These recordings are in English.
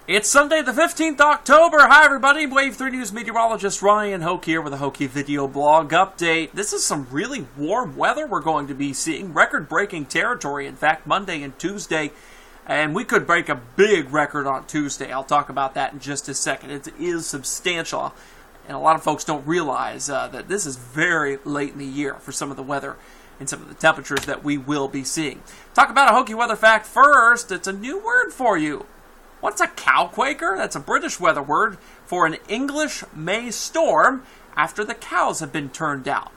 It's Sunday the 15th October. Hi everybody, Wave 3 News Meteorologist Ryan Hoke here with a Hokey video blog update. This is some really warm weather we're going to be seeing. Record-breaking territory, in fact, Monday and Tuesday. And we could break a big record on Tuesday. I'll talk about that in just a second. It is substantial. And a lot of folks don't realize that this is very late in the year for some of the weather and some of the temperatures that we will be seeing. Talk about a Hokey weather fact first. It's a new word for you. What's a cowquaker? That's a British weather word for an English May storm after the cows have been turned out.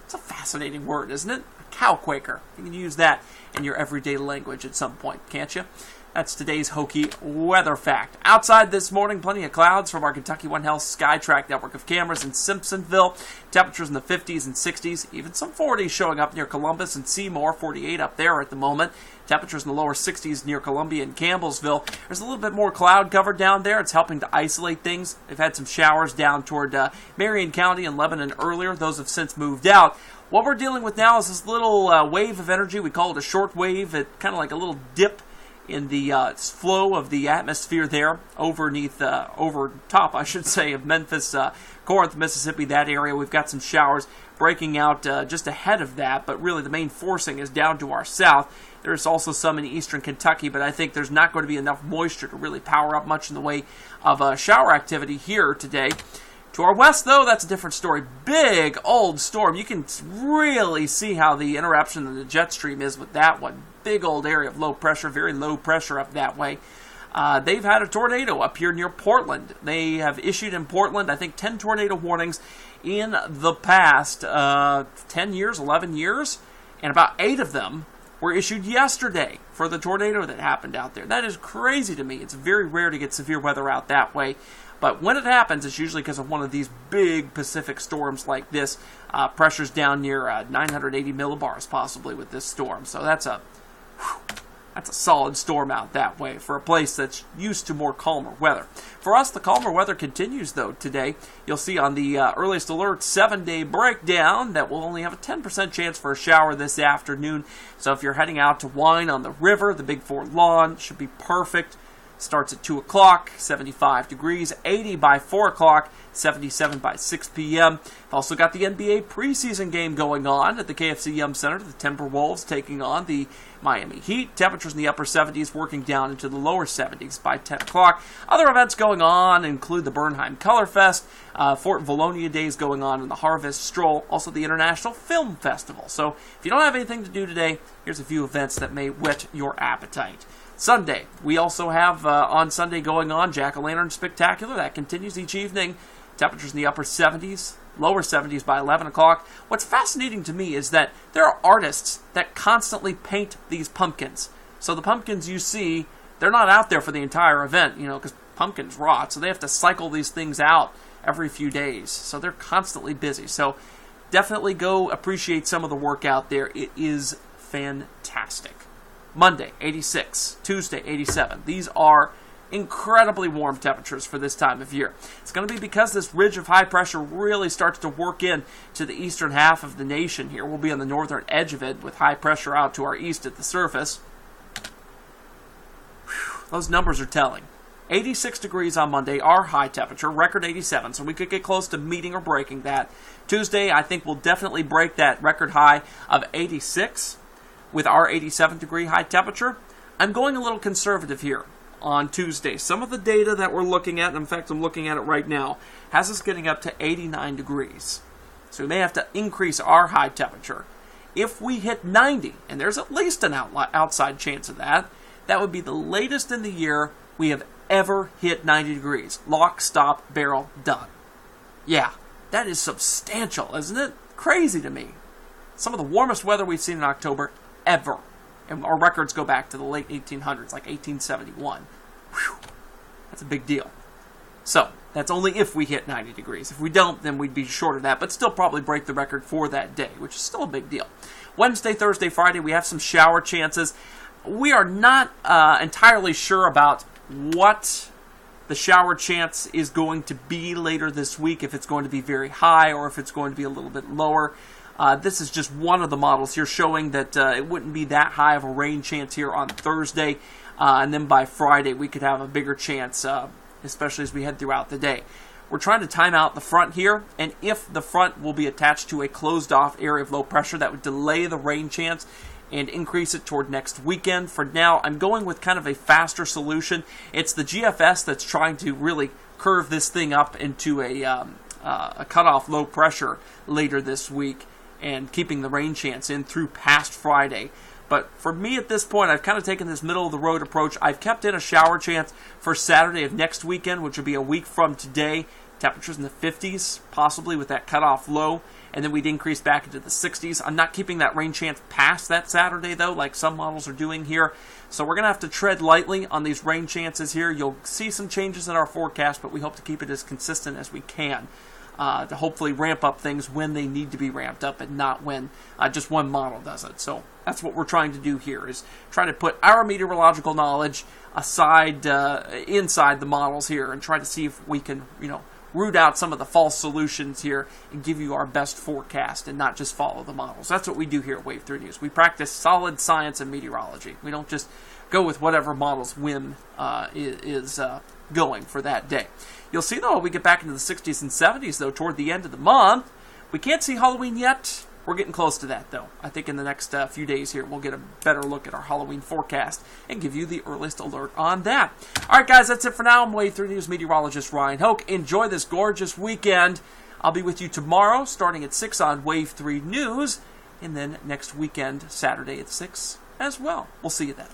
It's a fascinating word, isn't it? A cowquaker. You can use that in your everyday language at some point, can't you? That's today's Hokey weather fact. Outside this morning, plenty of clouds from our Kentucky One Health SkyTrack network of cameras in Simpsonville. Temperatures in the 50s and 60s, even some 40s showing up near Columbus and Seymour, 48 up there at the moment. Temperatures in the lower 60s near Columbia and Campbellsville. There's a little bit more cloud cover down there. It's helping to isolate things. They've had some showers down toward Marion County and Lebanon earlier. Those have since moved out. What we're dealing with now is this little wave of energy. We call it a short wave. It's kind of like a little dip in the flow of the atmosphere there over top, I should say, of Memphis, Corinth, Mississippi, that area. We've got some showers breaking out just ahead of that, but really the main forcing is down to our south. There's also some in eastern Kentucky, but I think there's not going to be enough moisture to really power up much in the way of shower activity here today. To our west, though, that's a different story. Big old storm. You can really see how the interruption of the jet stream is with that one. Big old area of low pressure, very low pressure up that way. They've had a tornado up here near Portland. They have issued in Portland, I think, 10 tornado warnings in the past 10 years, 11 years, and about 8 of them were issued yesterday for the tornado that happened out there. That is crazy to me. It's very rare to get severe weather out that way. But when it happens, it's usually because of one of these big Pacific storms like this. Pressure's down near 980 millibars possibly with this storm. So that's a solid storm out that way for a place that's used to more calmer weather. For us, the calmer weather continues, though, today. You'll see on the earliest alert 7-day breakdown that we'll only have a 10% chance for a shower this afternoon. So if you're heading out to wine on the river, the Big Four lawn should be perfect. Starts at 2 o'clock, 75 degrees, 80 by 4 o'clock, 77 by 6 p.m. Also got the NBA preseason game going on at the KFC Yum Center. The Timberwolves taking on the Miami Heat. Temperatures in the upper 70s, working down into the lower 70s by 10 o'clock. Other events going on include the Bernheim Color Fest, Fort Valonia Days going on, and the Harvest Stroll, also the International Film Festival. So if you don't have anything to do today, here's a few events that may whet your appetite. Sunday, we also have on Sunday going on Jack-O-Lantern Spectacular. That continues each evening. Temperatures in the upper 70s, lower 70s by 11 o'clock. What's fascinating to me is that there are artists that constantly paint these pumpkins. So the pumpkins you see, they're not out there for the entire event, because pumpkins rot. So they have to cycle these things out every few days. So they're constantly busy. So definitely go appreciate some of the work out there. It is fantastic. Monday, 86. Tuesday, 87. These are incredibly warm temperatures for this time of year. It's going to be because this ridge of high pressure really starts to work in to the eastern half of the nation here. We'll be on the northern edge of it with high pressure out to our east at the surface. Whew, those numbers are telling. 86 degrees on Monday, our high temperature, record 87, so we could get close to meeting or breaking that. Tuesday, I think we'll definitely break that record high of 86. With our 87-degree high temperature. I'm going a little conservative here on Tuesday. Some of the data that we're looking at, in fact I'm looking at it right now, has us getting up to 89 degrees. So we may have to increase our high temperature. If we hit 90, and there's at least an outside chance of that, that would be the latest in the year we have ever hit 90 degrees. Lock, stop, barrel, done. Yeah, that is substantial, isn't it? Crazy to me. Some of the warmest weather we've seen in October ever. And our records go back to the late 1800s, like 1871. Whew. That's a big deal. So, that's only if we hit 90 degrees. If we don't, then we'd be short of that, but still probably break the record for that day, which is still a big deal. Wednesday, Thursday, Friday, we have some shower chances. We are not entirely sure about what the shower chance is going to be later this week, if it's going to be very high or if it's going to be a little bit lower. This is just one of the models here showing that it wouldn't be that high of a rain chance here on Thursday. and then by Friday we could have a bigger chance, especially as we head throughout the day. We're trying to time out the front here, and if the front will be attached to a closed-off area of low pressure, that would delay the rain chance and increase it toward next weekend. For now, I'm going with kind of a faster solution. It's the GFS that's trying to really curve this thing up into a cutoff low pressure later this week and keeping the rain chance in through past Friday. But for me at this point, I've kind of taken this middle-of-the-road approach. I've kept in a shower chance for Saturday of next weekend, which will be a week from today. Temperatures in the 50s, possibly with that cutoff low, and then we'd increase back into the 60s. I'm not keeping that rain chance past that Saturday, though, like some models are doing here. So we're going to have to tread lightly on these rain chances here. You'll see some changes in our forecast, but we hope to keep it as consistent as we can, to hopefully ramp up things when they need to be ramped up and not when just one model does it. So that's what we're trying to do here, is try to put our meteorological knowledge aside, inside the models here, and try to see if we can, root out some of the false solutions here and give you our best forecast and not just follow the models. That's what we do here at Wave 3 News. We practice solid science and meteorology. We don't just go with whatever model's whim is going for that day. You'll see, though, we get back into the 60s and 70s, though, toward the end of the month. We can't see Halloween yet. We're getting close to that, though. I think in the next few days here, we'll get a better look at our Halloween forecast and give you the earliest alert on that. All right, guys, that's it for now. I'm Wave 3 News meteorologist Ryan Hoke. Enjoy this gorgeous weekend. I'll be with you tomorrow, starting at 6 on Wave 3 News, and then next weekend, Saturday at 6 as well. We'll see you then.